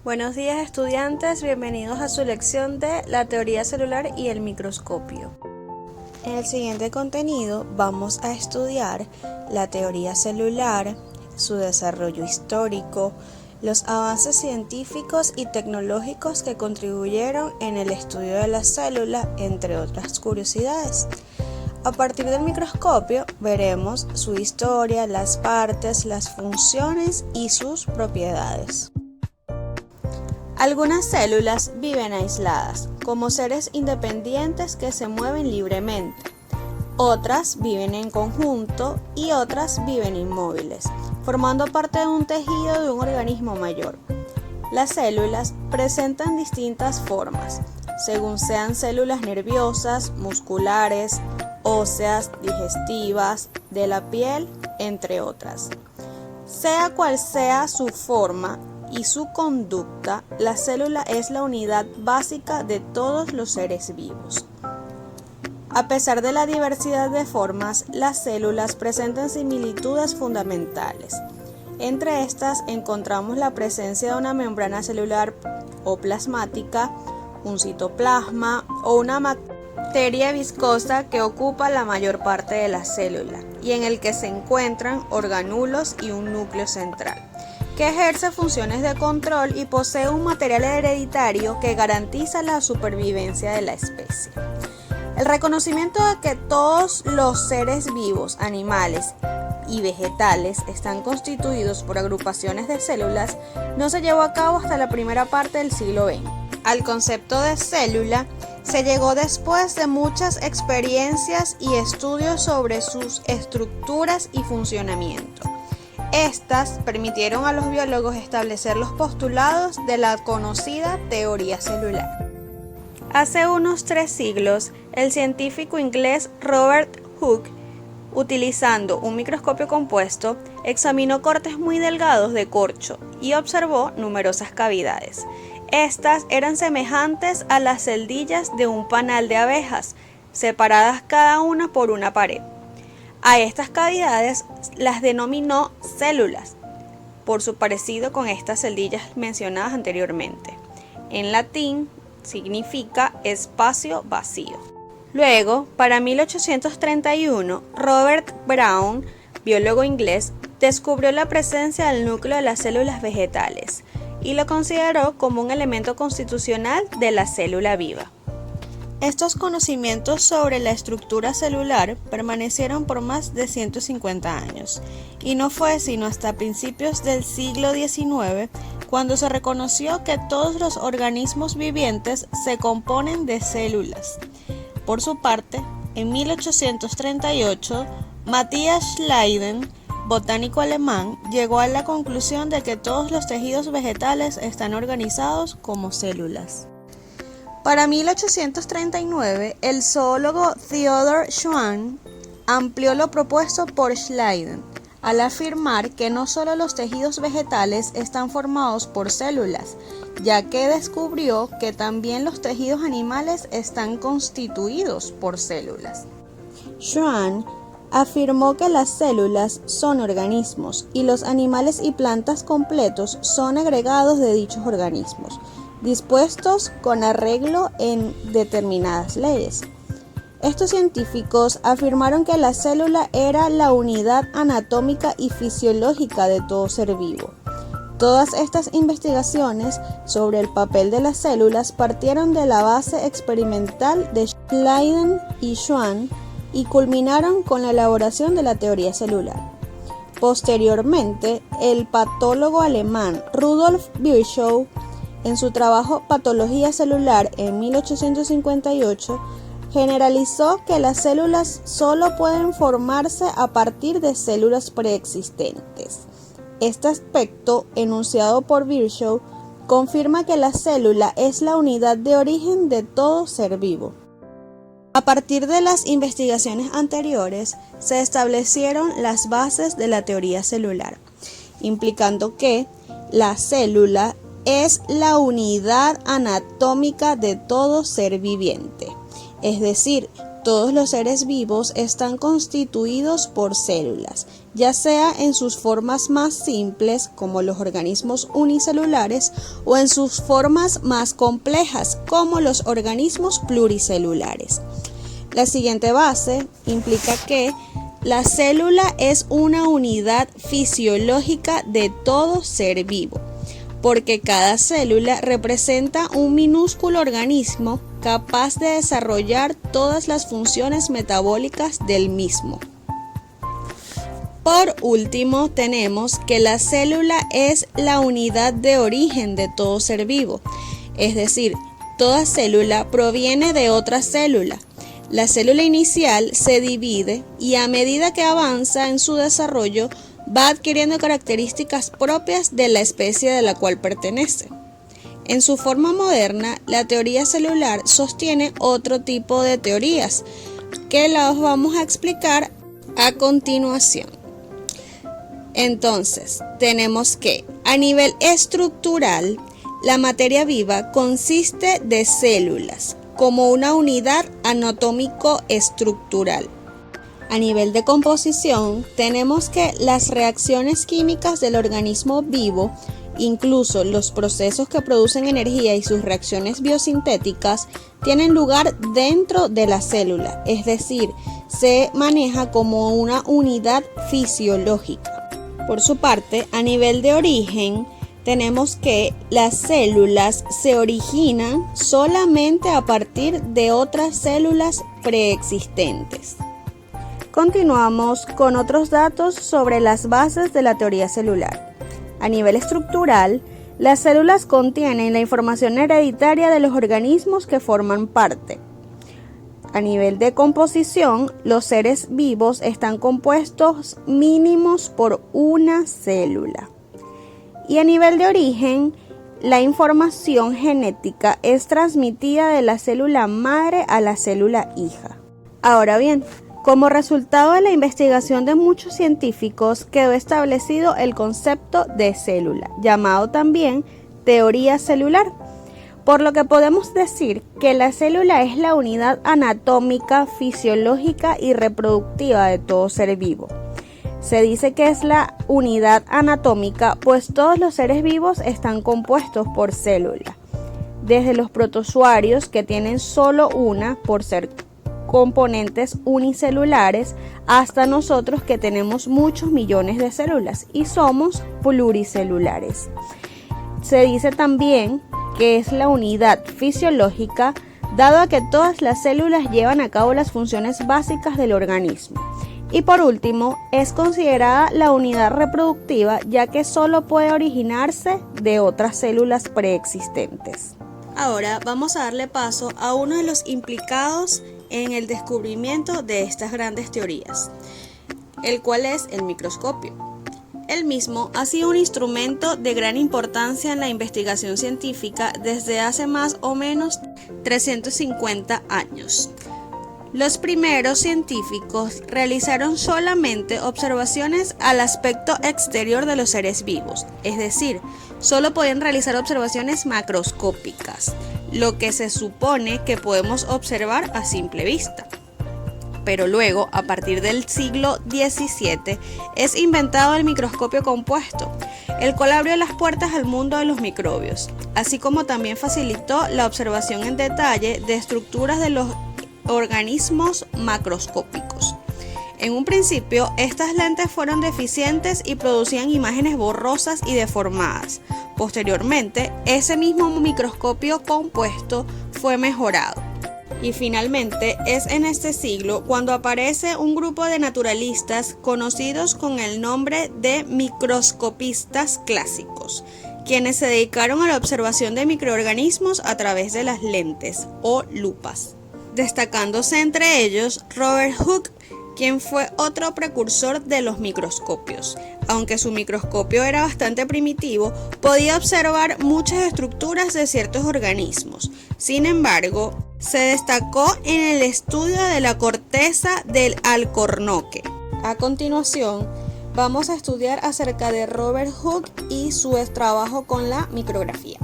Buenos días estudiantes, bienvenidos a su lección de la teoría celular y el microscopio. En el siguiente contenido vamos a estudiar la teoría celular, su desarrollo histórico, los avances científicos y tecnológicos que contribuyeron en el estudio de la célula, entre otras curiosidades. A partir del microscopio veremos su historia, las partes, las funciones y sus propiedades. Algunas células viven aisladas, como seres independientes que se mueven libremente. Otras viven en conjunto y otras viven inmóviles, formando parte de un tejido de un organismo mayor. Las células presentan distintas formas, según sean células nerviosas, musculares, óseas, digestivas, de la piel, entre otras. Sea cual sea su forma y su conducta, la célula es la unidad básica de todos los seres vivos. A pesar de la diversidad de formas, las células presentan similitudes fundamentales. Entre estas encontramos la presencia de una membrana celular o plasmática, un citoplasma o una materia viscosa que ocupa la mayor parte de la célula y en el que se encuentran organulos y un núcleo central, que ejerce funciones de control y posee un material hereditario que garantiza la supervivencia de la especie. El reconocimiento de que todos los seres vivos, animales y vegetales están constituidos por agrupaciones de células no se llevó a cabo hasta la primera parte del siglo XX. Al concepto de célula se llegó después de muchas experiencias y estudios sobre sus estructuras y funcionamiento. Estas permitieron a los biólogos establecer los postulados de la conocida teoría celular. Hace unos 3 siglos, el científico inglés Robert Hooke, utilizando un microscopio compuesto, examinó cortes muy delgados de corcho y observó numerosas cavidades. Estas eran semejantes a las celdillas de un panal de abejas, separadas cada una por una pared. A estas cavidades las denominó células, por su parecido con estas celdillas mencionadas anteriormente. En latín significa espacio vacío. Luego, para 1831, Robert Brown, biólogo inglés, descubrió la presencia del núcleo de las células vegetales y lo consideró como un elemento constitucional de la célula viva. Estos conocimientos sobre la estructura celular permanecieron por más de 150 años, y no fue sino hasta principios del siglo XIX cuando se reconoció que todos los organismos vivientes se componen de células. Por su parte, en 1838, Matthias Schleiden, botánico alemán, llegó a la conclusión de que todos los tejidos vegetales están organizados como células. Para 1839, el zoólogo Theodor Schwann amplió lo propuesto por Schleiden, al afirmar que no solo los tejidos vegetales están formados por células, ya que descubrió que también los tejidos animales están constituidos por células. Schwann afirmó que las células son organismos y los animales y plantas completos son agregados de dichos organismos, dispuestos con arreglo en determinadas leyes. Estos científicos afirmaron que la célula era la unidad anatómica y fisiológica de todo ser vivo. Todas estas investigaciones sobre el papel de las células partieron de la base experimental de Schleiden y Schwann y culminaron con la elaboración de la teoría celular. Posteriormente, el patólogo alemán Rudolf Virchow, en su trabajo Patología celular en 1858, generalizó que las células solo pueden formarse a partir de células preexistentes. Este aspecto, enunciado por Virchow, confirma que la célula es la unidad de origen de todo ser vivo. A partir de las investigaciones anteriores, se establecieron las bases de la teoría celular, implicando que la célula es la unidad anatómica de todo ser viviente, es decir, todos los seres vivos están constituidos por células, ya sea en sus formas más simples, como los organismos unicelulares, o en sus formas más complejas, como los organismos pluricelulares. La siguiente base implica que la célula es una unidad fisiológica de todo ser vivo, porque cada célula representa un minúsculo organismo capaz de desarrollar todas las funciones metabólicas del mismo. Por último, tenemos que la célula es la unidad de origen de todo ser vivo, es decir, toda célula proviene de otra célula. La célula inicial se divide y a medida que avanza en su desarrollo va adquiriendo características propias de la especie de la cual pertenece. En su forma moderna, la teoría celular sostiene otro tipo de teorías que las vamos a explicar a continuación. Entonces, tenemos que a nivel estructural, la materia viva consiste de células como una unidad anatómico-estructural. A nivel de composición, tenemos que las reacciones químicas del organismo vivo, incluso los procesos que producen energía y sus reacciones biosintéticas, tienen lugar dentro de la célula, es decir, se maneja como una unidad fisiológica. Por su parte, a nivel de origen, tenemos que las células se originan solamente a partir de otras células preexistentes. Continuamos con otros datos sobre las bases de la teoría celular. A nivel estructural, las células contienen la información hereditaria de los organismos que forman parte. A nivel de composición, los seres vivos están compuestos mínimos por una célula. Y a nivel de origen, la información genética es transmitida de la célula madre a la célula hija. Ahora bien, como resultado de la investigación de muchos científicos, quedó establecido el concepto de célula, llamado también teoría celular, por lo que podemos decir que la célula es la unidad anatómica, fisiológica y reproductiva de todo ser vivo. Se dice que es la unidad anatómica, pues todos los seres vivos están compuestos por células, desde los protozoarios, que tienen solo una por ser componentes unicelulares, hasta nosotros, que tenemos muchos millones de células y somos pluricelulares. Se dice también que es la unidad fisiológica, dado a que todas las células llevan a cabo las funciones básicas del organismo. Y por último, es considerada la unidad reproductiva, ya que solo puede originarse de otras células preexistentes. Ahora vamos a darle paso a uno de los implicados en el descubrimiento de estas grandes teorías, el cual es el microscopio. El mismo ha sido un instrumento de gran importancia en la investigación científica desde hace más o menos 350 años. Los primeros científicos realizaron solamente observaciones al aspecto exterior de los seres vivos, es decir, solo podían realizar observaciones macroscópicas, lo que se supone que podemos observar a simple vista. Pero luego, a partir del siglo XVII, es inventado el microscopio compuesto, el cual abrió las puertas al mundo de los microbios, así como también facilitó la observación en detalle de estructuras de los organismos macroscópicos. En un principio, estas lentes fueron deficientes y producían imágenes borrosas y deformadas. Posteriormente, ese mismo microscopio compuesto fue mejorado. Y finalmente, es en este siglo cuando aparece un grupo de naturalistas conocidos con el nombre de microscopistas clásicos, quienes se dedicaron a la observación de microorganismos a través de las lentes o lupas, destacándose entre ellos Robert Hooke, quien fue otro precursor de los microscopios. Aunque su microscopio era bastante primitivo, podía observar muchas estructuras de ciertos organismos. Sin embargo, se destacó en el estudio de la corteza del alcornoque. A continuación, vamos a estudiar acerca de Robert Hooke y su trabajo con la micrografía.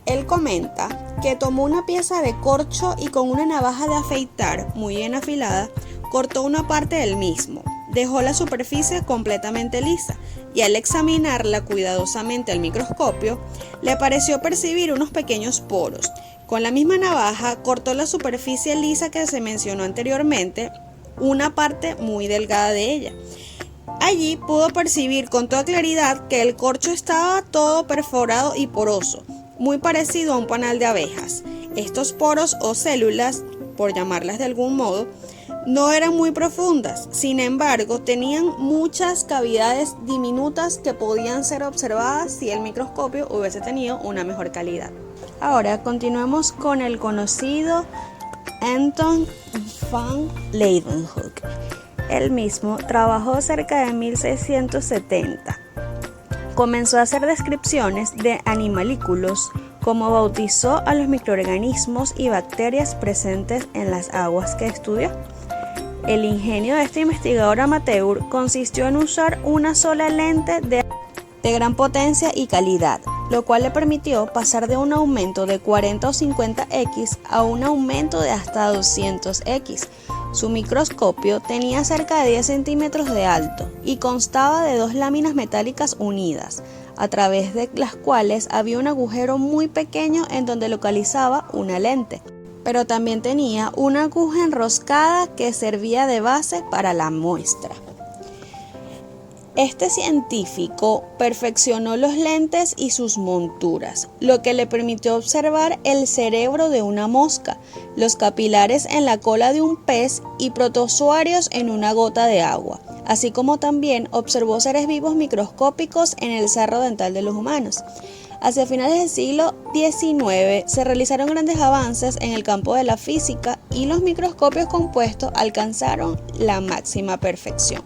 Él comenta que tomó una pieza de corcho y con una navaja de afeitar muy bien afilada, cortó una parte del mismo. Dejó la superficie completamente lisa y al examinarla cuidadosamente al microscopio, le pareció percibir unos pequeños poros. Con la misma navaja cortó la superficie lisa que se mencionó anteriormente, una parte muy delgada de ella. Allí pudo percibir con toda claridad que el corcho estaba todo perforado y poroso, muy parecido a un panal de abejas. Estos poros o células, por llamarlas de algún modo, no eran muy profundas, sin embargo, tenían muchas cavidades diminutas que podían ser observadas si el microscopio hubiese tenido una mejor calidad. Ahora continuemos con el conocido Anton van Leeuwenhoek. Él mismo trabajó cerca de 1670. Comenzó a hacer descripciones de animalículos, como bautizó a los microorganismos y bacterias presentes en las aguas que estudió. El ingenio de este investigador amateur consistió en usar una sola lente de gran potencia y calidad, lo cual le permitió pasar de un aumento de 40 o 50x a un aumento de hasta 200x. Su microscopio tenía cerca de 10 centímetros de alto y constaba de 2 láminas metálicas unidas, a través de las cuales había un agujero muy pequeño en donde localizaba una lente, pero también tenía una aguja enroscada que servía de base para la muestra. Este científico perfeccionó los lentes y sus monturas, lo que le permitió observar el cerebro de una mosca, los capilares en la cola de un pez y protozoarios en una gota de agua, así como también observó seres vivos microscópicos en el sarro dental de los humanos. Hacia finales del siglo XIX se realizaron grandes avances en el campo de la física y los microscopios compuestos alcanzaron la máxima perfección.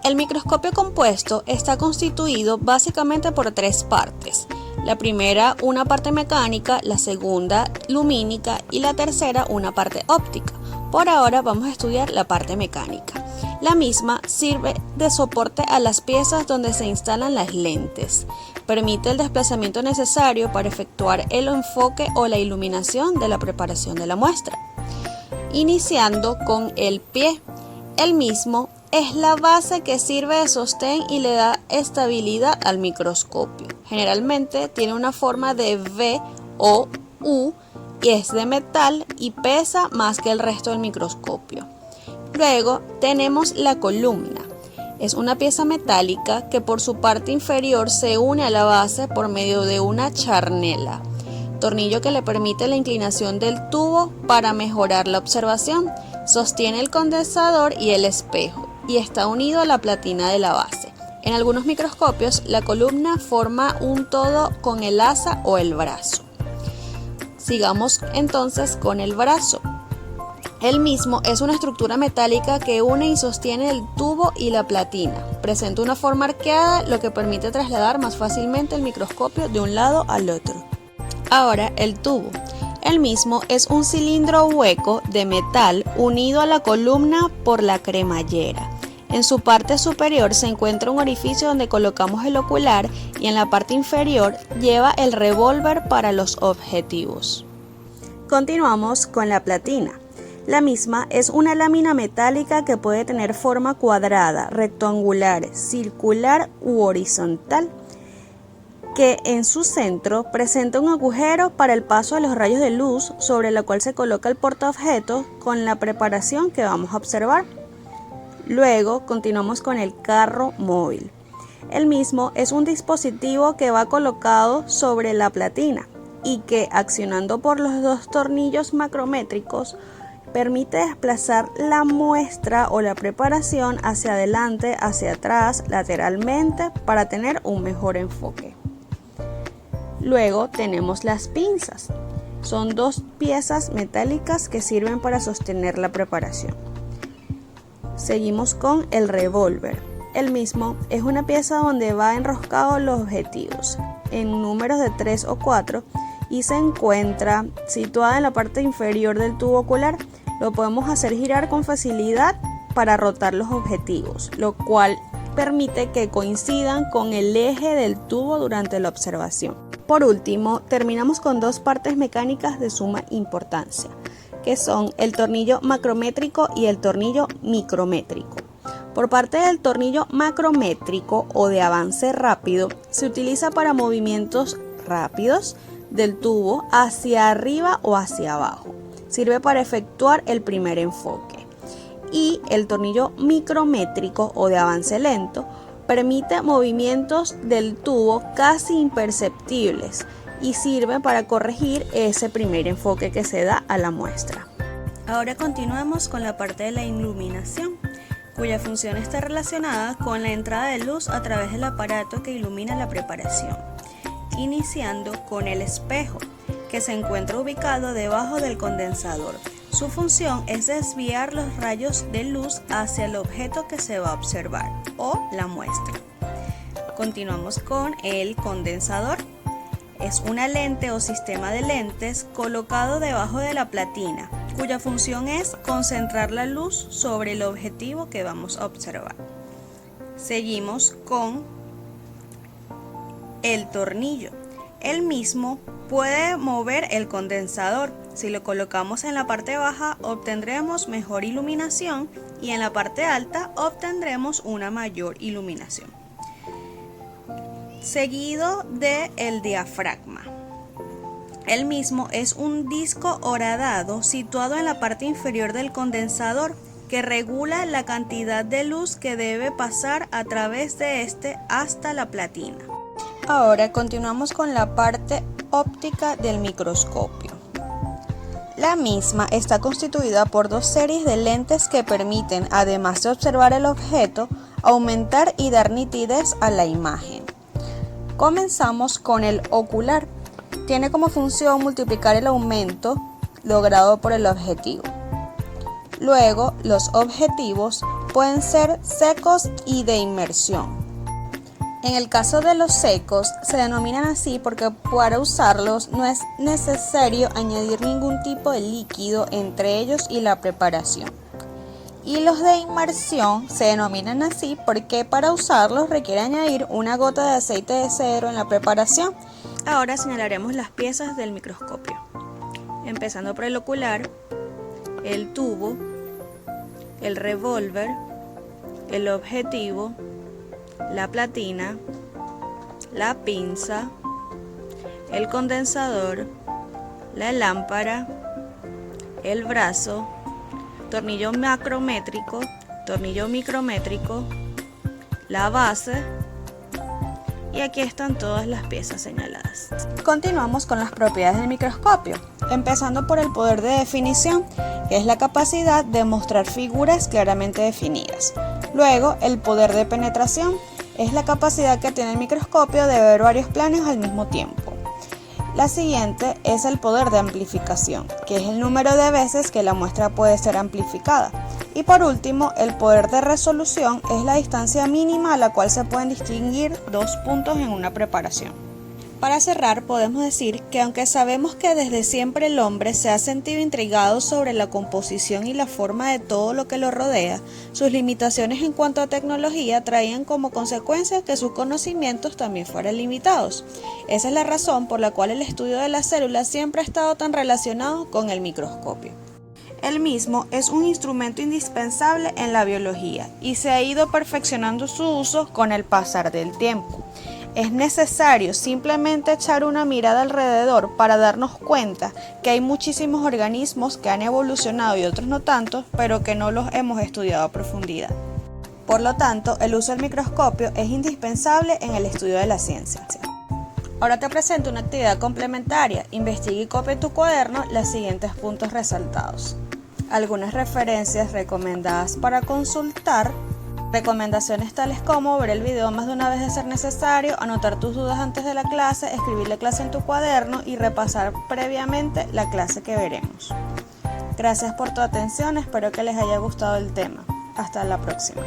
El microscopio compuesto está constituido básicamente por 3 partes. La primera, una parte mecánica, la segunda, lumínica y la tercera, una parte óptica. Por ahora vamos a estudiar la parte mecánica. La misma sirve de soporte a las piezas donde se instalan las lentes. Permite el desplazamiento necesario para efectuar el enfoque o la iluminación de la preparación de la muestra. Iniciando con el pie. El mismo es la base que sirve de sostén y le da estabilidad al microscopio. Generalmente tiene una forma de V o U y es de metal y pesa más que el resto del microscopio. Luego tenemos la columna. Es una pieza metálica que por su parte inferior se une a la base por medio de una charnela, tornillo que le permite la inclinación del tubo para mejorar la observación. Sostiene el condensador y el espejo y está unido a la platina de la base. En algunos microscopios, la columna forma un todo con el asa o el brazo. Sigamos entonces con el brazo. El mismo es una estructura metálica que une y sostiene el tubo y la platina. Presenta una forma arqueada, lo que permite trasladar más fácilmente el microscopio de un lado al otro. Ahora, el tubo. El mismo es un cilindro hueco de metal unido a la columna por la cremallera. En su parte superior se encuentra un orificio donde colocamos el ocular y en la parte inferior lleva el revólver para los objetivos. Continuamos con la platina. La misma es una lámina metálica que puede tener forma cuadrada, rectangular, circular u horizontal, que en su centro presenta un agujero para el paso de los rayos de luz sobre la cual se coloca el portaobjetos con la preparación que vamos a observar. Luego continuamos con el carro móvil. El mismo es un dispositivo que va colocado sobre la platina y que, accionando por los 2 tornillos macrométricos, permite desplazar la muestra o la preparación hacia adelante, hacia atrás, lateralmente para tener un mejor enfoque. Luego tenemos las pinzas. Son 2 piezas metálicas que sirven para sostener la preparación. Seguimos con el revólver. El mismo es una pieza donde va enroscado los objetivos en números de 3 o 4 y se encuentra situada en la parte inferior del tubo ocular. Lo podemos hacer girar con facilidad para rotar los objetivos, lo cual permite que coincidan con el eje del tubo durante la observación. por último, terminamos con dos partes mecánicas de suma importancia, que son el tornillo macrométrico y el tornillo micrométrico. Por parte del tornillo macrométrico o de avance rápido, se utiliza para movimientos rápidos del tubo hacia arriba o hacia abajo. Sirve para efectuar el primer enfoque. Y el tornillo micrométrico o de avance lento permite movimientos del tubo casi imperceptibles y sirve para corregir ese primer enfoque que se da a la muestra. Ahora continuamos con la parte de la iluminación, cuya función está relacionada con la entrada de luz a través del aparato que ilumina la preparación, iniciando con el espejo, que se encuentra ubicado debajo del condensador. Su función es desviar los rayos de luz hacia el objeto que se va a observar o la muestra. Continuamos con el condensador. Es una lente o sistema de lentes colocado debajo de la platina, cuya función es concentrar la luz sobre el objetivo que vamos a observar. Seguimos con el tornillo. El mismo puede mover el condensador. Si lo colocamos en la parte baja, obtendremos mejor iluminación y en la parte alta obtendremos una mayor iluminación. Seguido del diafragma. El mismo es un disco horadado situado en la parte inferior del condensador que regula la cantidad de luz que debe pasar a través de este hasta la platina. Ahora continuamos con la parte óptica del microscopio. La misma está constituida por dos series de lentes que permiten, además de observar el objeto, aumentar y dar nitidez a la imagen. Comenzamos con el ocular. Tiene como función multiplicar el aumento logrado por el objetivo. Luego, los objetivos pueden ser secos y de inmersión. En el caso de los secos, se denominan así porque para usarlos no es necesario añadir ningún tipo de líquido entre ellos y la preparación. Y los de inmersión se denominan así porque para usarlos requiere añadir una gota de aceite de cedro en la preparación. Ahora señalaremos las piezas del microscopio, empezando por el ocular, el tubo, el revólver, el objetivo, la platina, la pinza, el condensador, la lámpara, el brazo, tornillo macrométrico, tornillo micrométrico, la base, y aquí están todas las piezas señaladas. Continuamos con las propiedades del microscopio, empezando por el poder de definición, que es la capacidad de mostrar figuras claramente definidas. Luego, el poder de penetración es la capacidad que tiene el microscopio de ver varios planos al mismo tiempo. La siguiente es el poder de amplificación, que es el número de veces que la muestra puede ser amplificada. Y por último, el poder de resolución es la distancia mínima a la cual se pueden distinguir dos puntos en una preparación. Para cerrar, podemos decir que aunque sabemos que desde siempre el hombre se ha sentido intrigado sobre la composición y la forma de todo lo que lo rodea, sus limitaciones en cuanto a tecnología traían como consecuencia que sus conocimientos también fueran limitados. Esa es la razón por la cual el estudio de las células siempre ha estado tan relacionado con el microscopio. El mismo es un instrumento indispensable en la biología y se ha ido perfeccionando su uso con el pasar del tiempo. Es necesario simplemente echar una mirada alrededor para darnos cuenta que hay muchísimos organismos que han evolucionado y otros no tanto, pero que no los hemos estudiado a profundidad. Por lo tanto, el uso del microscopio es indispensable en el estudio de la ciencia. Ahora te presento una actividad complementaria. Investiga y copia en tu cuaderno los siguientes puntos resaltados. Algunas referencias recomendadas para consultar. Recomendaciones tales como ver el video más de una vez de ser necesario, anotar tus dudas antes de la clase, escribir la clase en tu cuaderno y repasar previamente la clase que veremos. Gracias por tu atención, espero que les haya gustado el tema. Hasta la próxima.